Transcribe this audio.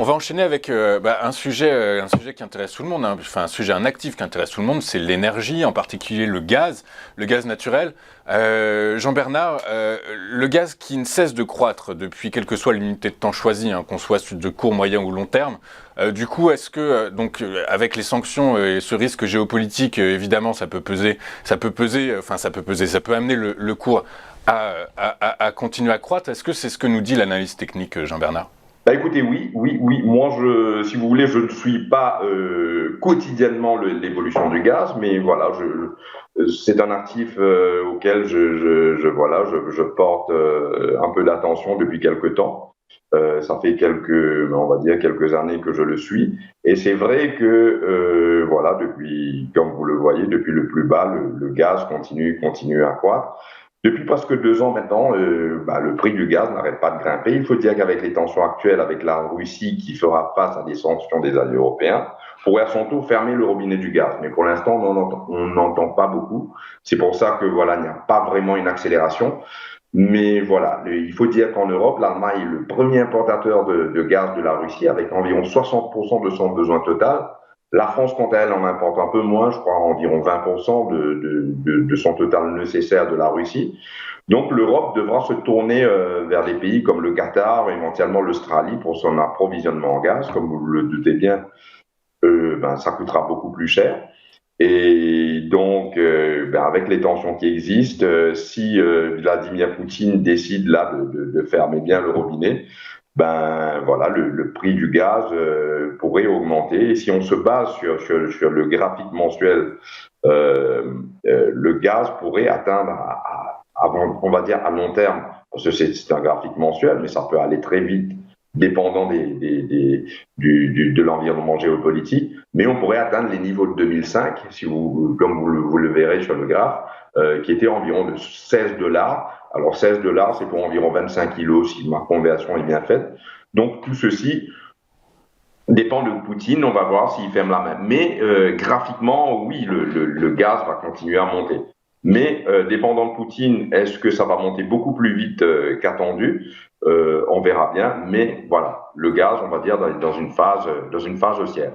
va enchaîner avec un sujet qui intéresse tout le monde, hein. Enfin un actif qui intéresse tout le monde, c'est l'énergie, en particulier le gaz naturel. Jean-Bernard, le gaz qui ne cesse de croître depuis quelle que soit l'unité de temps choisie, hein, qu'on soit de court, moyen ou long terme. Du coup, est-ce que avec les sanctions et ce risque géopolitique, évidemment, ça peut amener le cours à continuer à croître. Est-ce que c'est ce que nous dit l'analyse technique, Jean-Bernard? Bah écoutez, oui, oui, oui. Moi, si vous voulez, je ne suis pas quotidiennement l'évolution du gaz, mais voilà, c'est un actif auquel je porte un peu d'attention depuis quelque temps. Ça fait on va dire quelques années que je le suis, et c'est vrai que voilà, depuis, comme vous le voyez, depuis le plus bas, le gaz continue à croître. Depuis presque 2 ans maintenant, le prix du gaz n'arrête pas de grimper. Il faut dire qu'avec les tensions actuelles avec la Russie qui fera face à des sanctions des alliés européens, pourrait à son tour fermer le robinet du gaz. Mais pour l'instant, on n'entend pas beaucoup. C'est pour ça que voilà, il n'y a pas vraiment une accélération. Mais voilà, il faut dire qu'en Europe, l'Allemagne est le premier importateur de gaz de la Russie avec environ 60% de son besoin total. La France, quant à elle, en importe un peu moins, je crois environ 20% de son total nécessaire de la Russie. Donc l'Europe devra se tourner vers des pays comme le Qatar, éventuellement l'Australie pour son approvisionnement en gaz. Comme vous le doutez bien, ça coûtera beaucoup plus cher. Et donc, avec les tensions qui existent, si Vladimir Poutine décide là de fermer bien le robinet, ben voilà, le prix du gaz pourrait augmenter. Et si on se base sur le graphique mensuel, le gaz pourrait atteindre, on va dire à long terme, parce que c'est un graphique mensuel, mais ça peut aller très vite, dépendant de l'environnement géopolitique, mais on pourrait atteindre les niveaux de 2005, comme vous le verrez sur le graphe, qui était environ de 16 dollars. Alors 16 dollars, c'est pour environ 25 kilos si ma conversion est bien faite. Donc tout ceci dépend de Poutine, on va voir s'il ferme la main. Mais graphiquement, oui, le gaz va continuer à monter. Mais dépendant de Poutine, est-ce que ça va monter beaucoup plus vite qu'attendu? On verra bien. Mais voilà, le gaz, on va dire, dans une phase haussière.